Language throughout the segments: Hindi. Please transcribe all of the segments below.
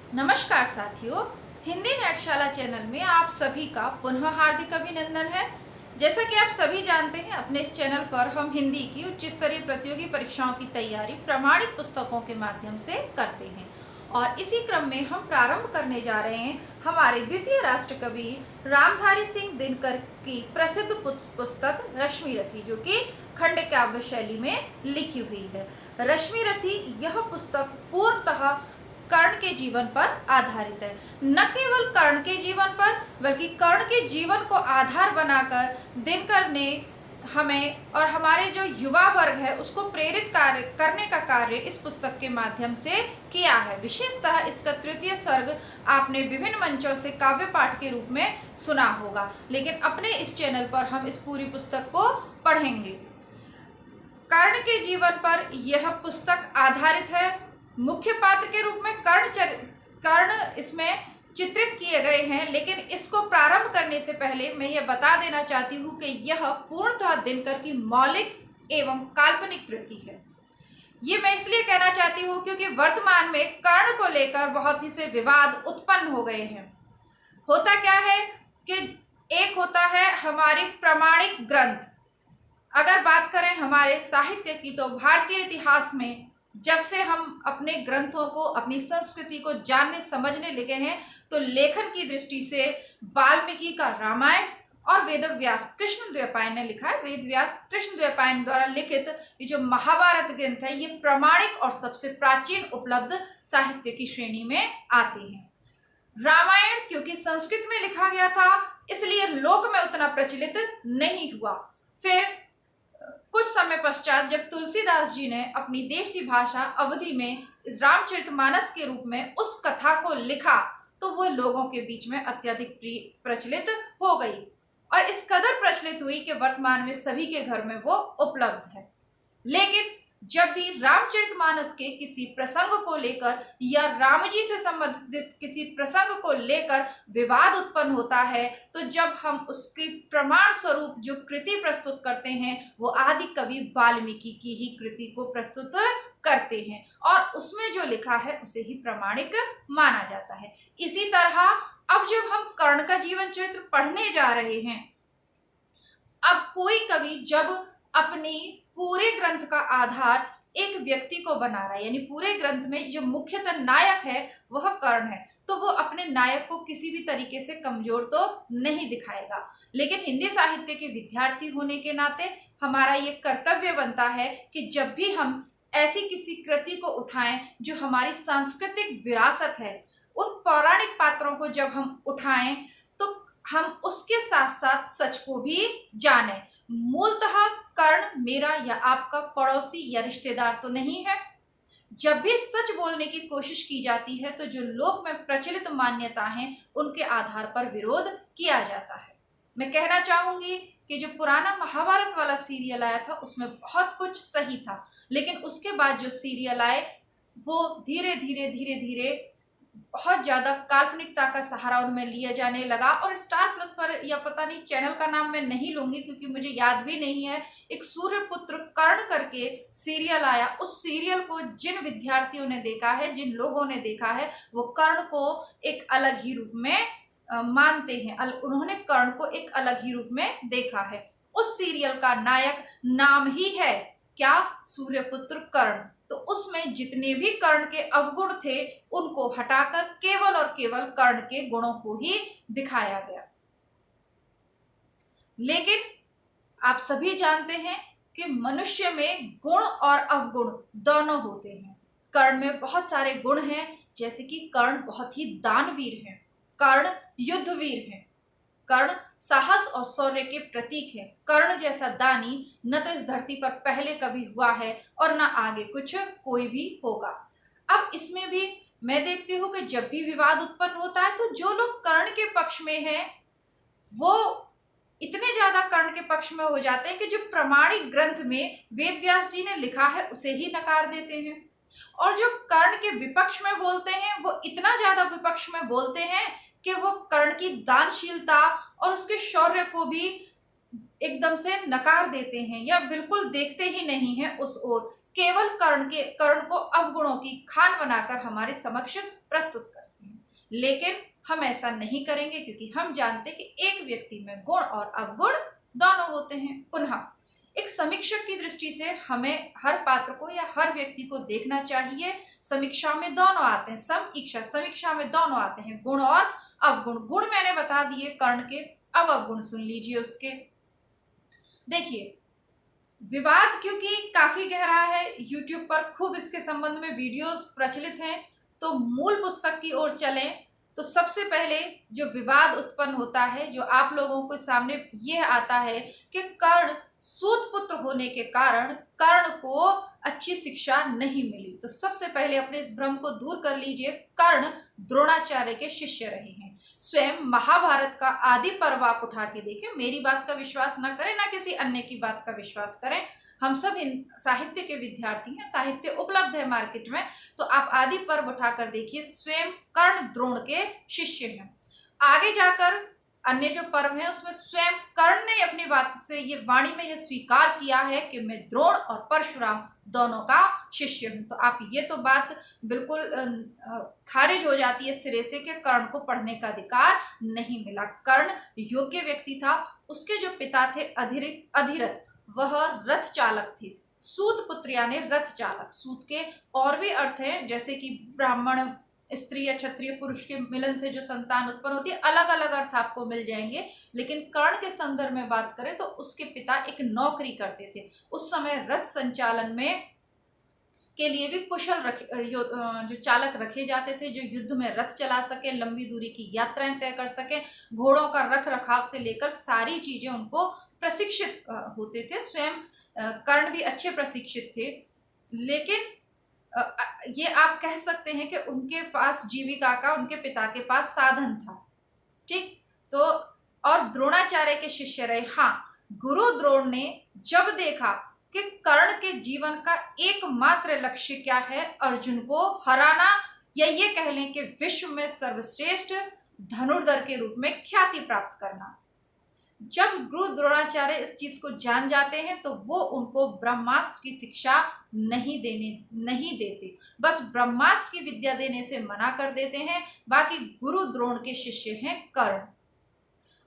नमस्कार साथियों, हिंदी नेटशाला चैनल में आप सभी का पुनः हार्दिक अभिनंदन है। जैसा कि आप सभी जानते हैं, अपने इस चैनल पर हम हिंदी की उच्च स्तरीय प्रतियोगी परीक्षाओं की तैयारी प्रमाणित पुस्तकों के माध्यम से करते हैं और इसी क्रम में हम प्रारंभ करने जा रहे हैं हमारे द्वितीय राष्ट्र कवि रामधारी सिंह दिनकर की प्रसिद्ध पुस्तक रश्मि रथी, जो कि खंड काव्य शैली में लिखी हुई है। रश्मि रथी यह पुस्तक पूर्णतः कर्ण के जीवन पर आधारित है। न केवल कर्ण के जीवन पर, बल्कि कर्ण के जीवन को आधार बनाकर दिनकर ने हमें और हमारे जो युवा वर्ग है उसको प्रेरित करने का कार्य इस पुस्तक के माध्यम से किया है। विशेषतः इसका तृतीय सर्ग आपने विभिन्न मंचों से काव्य पाठ के रूप में सुना होगा, लेकिन अपने इस चैनल पर हम इस पूरी पुस्तक को पढ़ेंगे। कर्ण के जीवन पर यह पुस्तक आधारित है। मुख्य पात्र के रूप में कर्ण इसमें चित्रित किए गए हैं, लेकिन इसको प्रारंभ करने से पहले मैं यह बता देना चाहती हूँ कि यह पूर्णतः दिनकर की मौलिक एवं काल्पनिक कृति है। ये मैं इसलिए कहना चाहती हूँ क्योंकि वर्तमान में कर्ण को लेकर बहुत ही से विवाद उत्पन्न हो गए हैं। होता क्या है कि एक होता है हमारी प्रमाणिक ग्रंथ। अगर बात करें हमारे साहित्य की, तो भारतीय इतिहास में जब से हम अपने ग्रंथों को, अपनी संस्कृति को जानने समझने लगे हैं, तो लेखन की दृष्टि से वाल्मीकि का रामायण और वेदव्यास कृष्णद्वैपायन ने लिखा है, वेदव्यास कृष्णद्वैपायन द्वारा लिखित ये जो महाभारत ग्रंथ है, ये प्रमाणिक और सबसे प्राचीन उपलब्ध साहित्य की श्रेणी में आते हैं। रामायण क्योंकि संस्कृत में लिखा गया था, इसलिए लोक में उतना प्रचलित नहीं हुआ। फिर कुछ समय पश्चात जब तुलसीदास जी ने अपनी देशी भाषा अवधी में इस रामचरितमानस के रूप में उस कथा को लिखा, तो वो लोगों के बीच में अत्यधिक प्रचलित हो गई और इस कदर प्रचलित हुई कि वर्तमान में सभी के घर में वो उपलब्ध है। लेकिन जब भी रामचरितमानस के किसी प्रसंग को लेकर या राम जी से संबंधित किसी प्रसंग को लेकर विवाद उत्पन्न होता है, तो जब हम उसके प्रमाण स्वरूप जो कृति प्रस्तुत करते हैं, वो आदि कवि वाल्मीकि की ही कृति को प्रस्तुत करते हैं और उसमें जो लिखा है उसे ही प्रमाणिक माना जाता है। इसी तरह अब जब हम कर्ण का जीवन चरित्र पढ़ने जा रहे हैं, अब कोई कवि जब अपनी पूरे ग्रंथ का आधार एक व्यक्ति को बना रहा है, यानी पूरे ग्रंथ में जो मुख्यतः नायक है वह कर्ण है, तो वो अपने नायक को किसी भी तरीके से कमजोर तो नहीं दिखाएगा। लेकिन हिंदी साहित्य के विद्यार्थी होने के नाते हमारा ये कर्तव्य बनता है कि जब भी हम ऐसी किसी कृति को उठाएं जो हमारी सांस्कृतिक विरासत है, उन पौराणिक पात्रों को जब हम उठाएं, तो हम उसके साथ साथ सच को भी जानें। मूलतः कर्ण मेरा या आपका पड़ोसी या रिश्तेदार तो नहीं है। जब भी सच बोलने की कोशिश की जाती है, तो जो लोक में प्रचलित मान्यता हैं उनके आधार पर विरोध किया जाता है। मैं कहना चाहूंगी कि जो पुराना महाभारत वाला सीरियल आया था उसमें बहुत कुछ सही था, लेकिन उसके बाद जो सीरियल आए वो धीरे धीरे बहुत ज़्यादा काल्पनिकता का सहारा उनमें लिया जाने लगा। और स्टार प्लस पर, या पता नहीं चैनल का नाम मैं नहीं लूंगी क्योंकि मुझे याद भी नहीं है, एक सूर्यपुत्र कर्ण करके सीरियल आया। उस सीरियल को जिन विद्यार्थियों ने देखा है, जिन लोगों ने देखा है, वो कर्ण को एक अलग ही रूप में मानते हैं। उन्होंने कर्ण को एक अलग ही रूप में देखा है। उस सीरियल का नायक नाम ही है क्या? सूर्यपुत्र कर्ण। तो उसमें जितने भी कर्ण के अवगुण थे उनको हटाकर केवल और केवल कर्ण के गुणों को ही दिखाया गया। लेकिन आप सभी जानते हैं कि मनुष्य में गुण और अवगुण दोनों होते हैं। कर्ण में बहुत सारे गुण हैं, जैसे कि कर्ण बहुत ही दानवीर हैं, कर्ण युद्धवीर हैं, कर्ण साहस और शौर्य के प्रतीक है। कर्ण जैसा दानी न तो इस धरती पर पहले कभी हुआ है और न आगे कुछ कोई भी होगा। अब इसमें भी मैं देखती हूँ कि जब भी विवाद उत्पन्न होता है, तो जो लोग कर्ण के पक्ष में हैं वो इतने ज्यादा कर्ण के पक्ष में हो जाते हैं कि जो प्रमाणिक ग्रंथ में वेदव्यास जी ने लिखा है उसे ही नकार देते हैं, और जो कर्ण के विपक्ष में बोलते हैं वो इतना ज्यादा विपक्ष में बोलते हैं कि वो कर्ण की दानशीलता और उसके शौर्य को भी एकदम से नकार देते हैं या बिल्कुल देखते ही नहीं हैं उस ओर। केवल कर्ण को अवगुणों की खान बनाकर हमारे समक्ष प्रस्तुत करते हैं। लेकिन हम ऐसा नहीं करेंगे क्योंकि हम जानते कि एक व्यक्ति में गुण और अवगुण दोनों होते हैं। पुनः एक समीक्षक की दृष्टि से हमें हर पात्र को या हर व्यक्ति को देखना चाहिए। समीक्षा में दोनों आते हैं, समीक्षा में दोनों आते हैं, गुण और अवगुण। गुण मैंने बता दिए कर्ण के, अब अवगुण सुन लीजिए उसके। देखिए, विवाद क्योंकि काफी गहरा है, यूट्यूब पर खूब इसके संबंध में वीडियोस प्रचलित हैं, तो मूल पुस्तक की ओर चलें। तो सबसे पहले जो विवाद उत्पन्न होता है, जो आप लोगों के सामने यह आता है कि कर्ण सूत पुत्र होने के कारण कर्ण को अच्छी शिक्षा नहीं मिली। तो सबसे पहले अपने इस भ्रम को दूर कर लीजिए। कर्ण द्रोणाचार्य के शिष्य रहे हैं। स्वयं महाभारत का आदि पर्व आप उठा के देखें, मेरी बात का विश्वास ना करें, ना किसी अन्य की बात का विश्वास करें। हम सब साहित्य के विद्यार्थी हैं, साहित्य उपलब्ध है मार्केट में, तो आप आदि पर्व उठाकर देखिए, स्वयं कर्ण द्रोण के शिष्य हैं। आगे जाकर अन्य जो पर्व है उसमें स्वयं कर्ण ने अपनी बात से ये वाणी में यह स्वीकार किया है कि मैं द्रोण और परशुराम दोनों का शिष्य हूं। तो आप ये तो बात बिल्कुल खारिज हो जाती है सिरे से कि कर्ण को पढ़ने का अधिकार नहीं मिला। कर्ण योग्य व्यक्ति था। उसके जो पिता थे अधिरथ, वह रथ चालक थे। सूत पुत्र यानी रथ चालक। सूत के और भी अर्थ हैं, जैसे कि ब्राह्मण स्त्री या क्षत्रिय पुरुष के मिलन से जो संतान उत्पन्न होती है, अलग अलग अर्थ आपको मिल जाएंगे। लेकिन कर्ण के संदर्भ में बात करें तो उसके पिता एक नौकरी करते थे। उस समय रथ संचालन में के लिए भी कुशल जो चालक रखे जाते थे, जो युद्ध में रथ चला सके, लंबी दूरी की यात्राएं तय कर सके, घोड़ों का रख रखाव से लेकर सारी चीजें उनको प्रशिक्षित होते थे। स्वयं कर्ण भी अच्छे प्रशिक्षित थे। लेकिन ये आप कह सकते हैं कि उनके पास जीविका का, उनके पिता के पास साधन था। ठीक, तो और द्रोणाचार्य के शिष्य रहे। हाँ, गुरु द्रोण ने जब देखा कि कर्ण के जीवन का एकमात्र लक्ष्य क्या है, अर्जुन को हराना, या ये कह लें कि विश्व में सर्वश्रेष्ठ धनुर्धर के रूप में ख्याति प्राप्त करना। जब गुरु द्रोणाचार्य इस चीज को जान जाते हैं तो वो उनको ब्रह्मास्त्र की शिक्षा नहीं देते, बस ब्रह्मास्त्र की विद्या देने से मना कर देते हैं। बाकी गुरु द्रोण के शिष्य हैं कर्ण,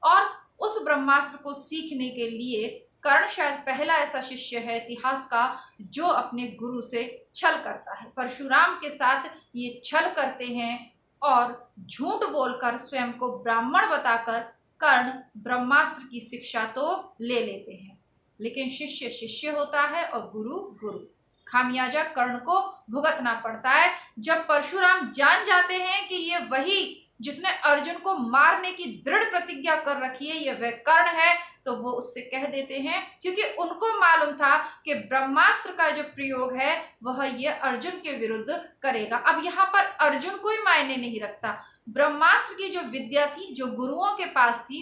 और उस ब्रह्मास्त्र को सीखने के लिए कर्ण शायद पहला ऐसा शिष्य है इतिहास का जो अपने गुरु से छल करता है। परशुराम के साथ ये छल करते हैं और झूठ बोलकर स्वयं को ब्राह्मण बताकर कर्ण ब्रह्मास्त्र की शिक्षा तो ले लेते हैं। लेकिन शिष्य शिष्य होता है और गुरु गुरु। खामियाजा कर्ण को भुगतना पड़ता है। जब परशुराम जान जाते हैं कि ये वही जिसने अर्जुन को मारने की दृढ़ प्रतिज्ञा कर रखी है, ये वह कर्ण है, तो वो उससे कह देते हैं, क्योंकि उनको मालूम था कि ब्रह्मास्त्र का जो प्रयोग है वह ये अर्जुन के विरुद्ध करेगा। अब यहाँ पर अर्जुन कोई मायने नहीं रखता। ब्रह्मास्त्र की जो विद्या थी, जो गुरुओं के पास थी,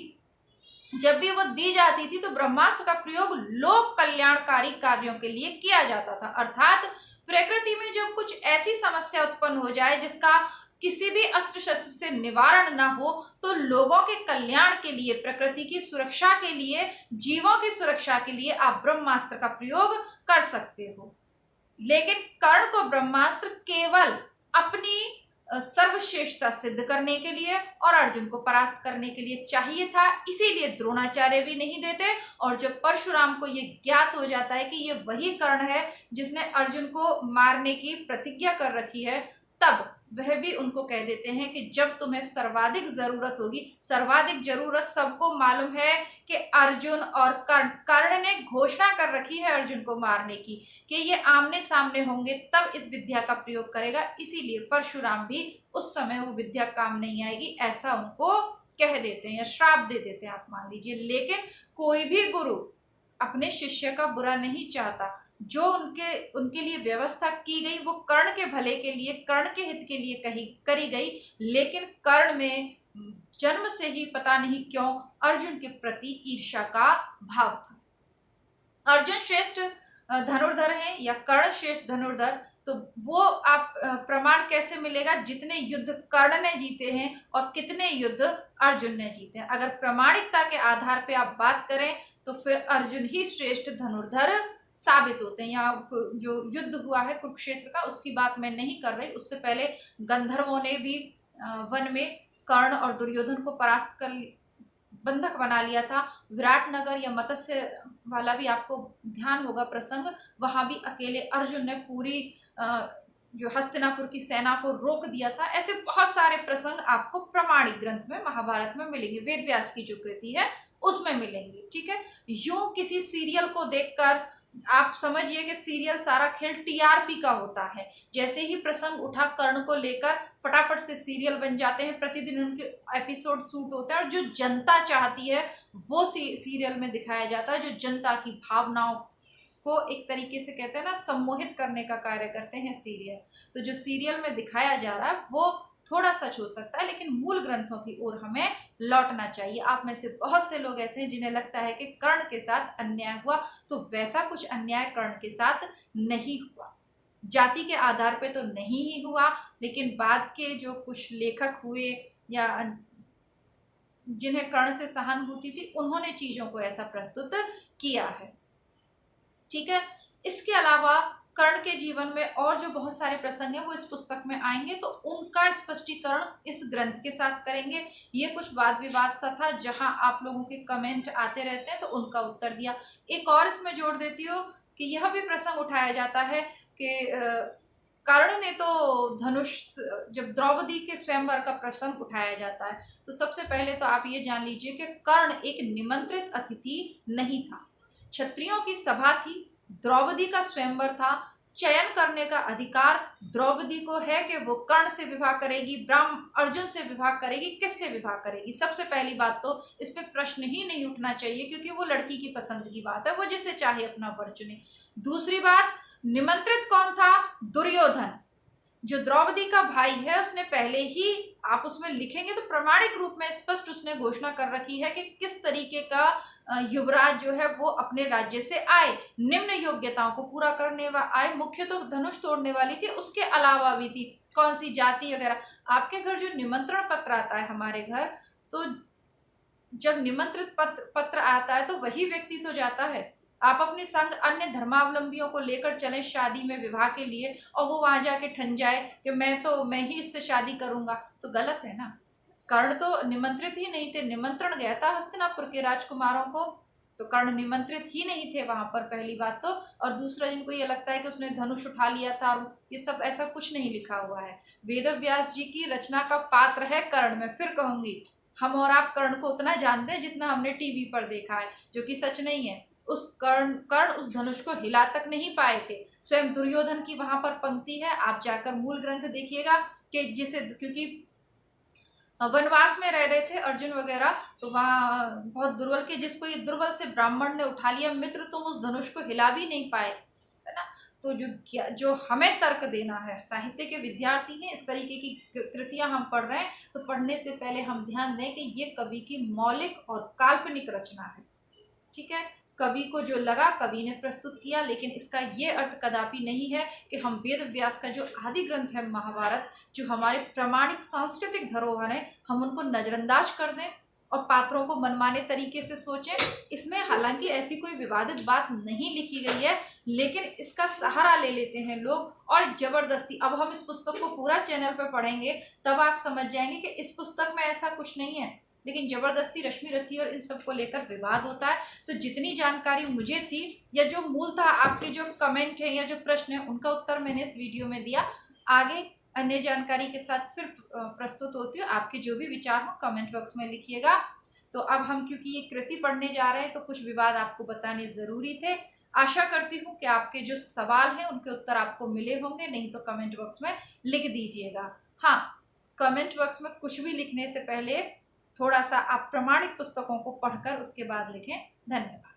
जब भी वो दी जाती थी तो ब्रह्मास्त्र का प्रयोग लोक कल्याणकारी कार्यों के लिए किया जाता था। अर्थात प्रकृति में जब कुछ ऐसी समस्या उत्पन्न हो जाए जिसका किसी भी अस्त्र शस्त्र से निवारण न हो, तो लोगों के कल्याण के लिए, प्रकृति की सुरक्षा के लिए, जीवों की सुरक्षा के लिए आप ब्रह्मास्त्र का प्रयोग कर सकते हो। लेकिन कर्ण को ब्रह्मास्त्र केवल अपनी सर्वश्रेष्ठता सिद्ध करने के लिए और अर्जुन को परास्त करने के लिए चाहिए था, इसीलिए द्रोणाचार्य भी नहीं देते। और जब परशुराम को ये ज्ञात हो जाता है कि ये वही कर्ण है जिसने अर्जुन को मारने की प्रतिज्ञा कर रखी है, तब वह भी उनको कह देते हैं कि जब तुम्हें सर्वाधिक जरूरत होगी, सर्वाधिक जरूरत सबको मालूम है कि अर्जुन और कर्ण ने घोषणा कर रखी है अर्जुन को मारने की कि ये आमने सामने होंगे तब इस विद्या का प्रयोग करेगा, इसीलिए परशुराम भी उस समय वो विद्या काम नहीं आएगी, ऐसा उनको कह देते हैं या श्राप दे देते हैं, आप मान लीजिए। लेकिन कोई भी गुरु अपने शिष्य का बुरा नहीं चाहता। जो उनके लिए व्यवस्था की गई वो कर्ण के भले के लिए, कर्ण के हित के लिए करी गई। लेकिन कर्ण में जन्म से ही पता नहीं क्यों अर्जुन के प्रति ईर्ष्या का भाव था। अर्जुन श्रेष्ठ धनुर्धर हैं या कर्ण श्रेष्ठ धनुर्धर, तो वो आप प्रमाण कैसे मिलेगा? जितने युद्ध कर्ण ने जीते हैं और कितने युद्ध अर्जुन ने जीते हैं। अगर प्रामाणिकता के आधार पे आप बात करें तो फिर अर्जुन ही श्रेष्ठ धनुर्धर साबित होते हैं। यहाँ जो युद्ध हुआ है कुरुक्षेत्र का, उसकी बात मैं नहीं कर रही, उससे पहले गंधर्वों ने भी वन में कर्ण और दुर्योधन को परास्त कर बंधक बना लिया था। विराटनगर या मत्स्य वाला भी आपको ध्यान होगा प्रसंग, वहां भी अकेले अर्जुन ने पूरी जो हस्तिनापुर की सेना को रोक दिया था। ऐसे बहुत सारे प्रसंग आपको प्रमाणिक ग्रंथ में महाभारत में मिलेंगे, वेद व्यास की जो कृति है उसमें मिलेंगे। ठीक है, यूं किसी सीरियल को देखकर आप समझिए कि सीरियल सारा खेल टीआरपी का होता है। जैसे ही प्रसंग उठा कर्ण को लेकर फटाफट से सीरियल बन जाते हैं, प्रतिदिन उनके एपिसोड शूट होते हैं और जो जनता चाहती है वो सीरियल में दिखाया जाता है। जो जनता की भावनाओं को एक तरीके से कहते हैं ना, सम्मोहित करने का कार्य करते हैं सीरियल। तो जो सीरियल में दिखाया जा रहा है वो थोड़ा सच हो सकता है, लेकिन मूल ग्रंथों की ओर हमें लौटना चाहिए। आप में से बहुत से लोग ऐसे हैं जिन्हें लगता है कि कर्ण के साथ अन्याय हुआ, तो वैसा कुछ अन्याय कर्ण के साथ नहीं हुआ। जाति के आधार पे तो नहीं ही हुआ, लेकिन बाद के जो कुछ लेखक हुए या जिन्हें कर्ण से सहानुभूति थी, उन्होंने चीजों को ऐसा प्रस्तुत किया है। ठीक है, इसके अलावा कर्ण के जीवन में और जो बहुत सारे प्रसंग हैं वो इस पुस्तक में आएंगे, तो उनका स्पष्टीकरण इस ग्रंथ के साथ करेंगे। ये कुछ वाद विवाद सा था, जहां आप लोगों के कमेंट आते रहते हैं तो उनका उत्तर दिया। एक और इसमें जोड़ देती हूँ कि यह भी प्रसंग उठाया जाता है कि कर्ण ने तो धनुष, जब द्रौपदी के स्वयंवर का प्रसंग उठाया जाता है, तो सबसे पहले तो आप ये जान लीजिए कि कर्ण एक निमंत्रित अतिथि नहीं था। क्षत्रियों की सभा थी, द्रौपदी का स्वयंवर था, चयन करने का अधिकार द्रौपदी को है कि वो कर्ण से विवाह करेगी, ब्राह्मण अर्जुन से विवाह करेगी, किससे विवाह करेगी। सबसे पहली बात तो इस पे प्रश्न ही नहीं उठना चाहिए, क्योंकि वो लड़की की पसंद की बात है, वो जिसे चाहे अपना वर चुने। दूसरी बात, निमंत्रित कौन था? दुर्योधन, जो द्रौपदी का भाई है। उसने पहले ही, आप उसमें लिखेंगे तो प्रमाणिक रूप में स्पष्ट उसने घोषणा कर रखी है कि किस तरीके का युवराज जो है वो अपने राज्य से आए, निम्न योग्यताओं को पूरा करने वाला आए। मुख्य तो धनुष तोड़ने वाली थी, उसके अलावा भी थी कौन सी जाति वगैरह। आपके घर जो निमंत्रण पत्र आता है हमारे घर, तो जब निमंत्रित पत्र आता है तो वही व्यक्ति तो जाता है। आप अपने संग अन्य धर्मावलंबियों को लेकर चलें शादी में, विवाह के लिए, और वो वहां जाके ठन जाए कि मैं ही इससे शादी करूंगा, तो गलत है ना। कर्ण तो निमंत्रित ही नहीं थे, निमंत्रण गया था हस्तिनापुर के राजकुमारों को, तो कर्ण निमंत्रित ही नहीं थे वहां पर, पहली बात तो। और दूसरा, जिनको ये लगता है कि उसने धनुष उठा लिया था, ये सब ऐसा कुछ नहीं लिखा हुआ है। वेद व्यास जी की रचना का पात्र है कर्ण। मैं फिर कहूंगी, हम और आप कर्ण को उतना जानते हैं जितना हमने टीवी पर देखा है, जो कि सच नहीं है। उस कर्ण उस धनुष को हिला तक नहीं पाए थे। स्वयं दुर्योधन की वहां पर पंक्ति है, आप जाकर मूल ग्रंथ देखिएगा कि जिसे, क्योंकि वनवास में रह रहे थे अर्जुन वगैरह, तो वहाँ बहुत दुर्बल के, जिसको ये दुर्बल से ब्राह्मण ने उठा लिया, मित्र तुम उस धनुष को हिला भी नहीं पाए, है ना। तो जो हमें तर्क देना है, साहित्य के विद्यार्थी हैं, इस तरीके की कृतियां हम पढ़ रहे हैं, तो पढ़ने से पहले हम ध्यान दें कि ये कवि की मौलिक और काल्पनिक रचना है। ठीक है, कवि को जो लगा कवि ने प्रस्तुत किया, लेकिन इसका ये अर्थ कदापि नहीं है कि हम वेद व्यास का जो आदि ग्रंथ है महाभारत, जो हमारे प्रमाणिक सांस्कृतिक धरोहर है, हम उनको नजरअंदाज कर दें और पात्रों को मनमाने तरीके से सोचें। इसमें हालांकि ऐसी कोई विवादित बात नहीं लिखी गई है, लेकिन इसका सहारा ले लेते हैं लोग और जबरदस्ती। अब हम इस पुस्तक को पूरा चैनल पर पढ़ेंगे, तब आप समझ जाएंगे कि इस पुस्तक में ऐसा कुछ नहीं है, लेकिन जबरदस्ती रश्मि रथी और इन सब को लेकर विवाद होता है। तो जितनी जानकारी मुझे थी, या जो मूल था, आपके जो कमेंट है या जो प्रश्न है, उनका उत्तर मैंने इस वीडियो में दिया। आगे अन्य जानकारी के साथ फिर प्रस्तुत होती हूँ। आपके जो भी विचार हो कमेंट बॉक्स में लिखिएगा। तो अब हम, क्योंकि ये कृति पढ़ने जा रहे हैं, तो कुछ विवाद आपको बताने ज़रूरी थे। आशा करती हूँ कि आपके जो सवाल हैं उनके उत्तर आपको मिले होंगे, नहीं तो कमेंट बॉक्स में लिख दीजिएगा। हाँ, कमेंट बॉक्स में कुछ भी लिखने से पहले थोड़ा सा आप प्रमाणिक पुस्तकों को पढ़कर उसके बाद लिखें। धन्यवाद।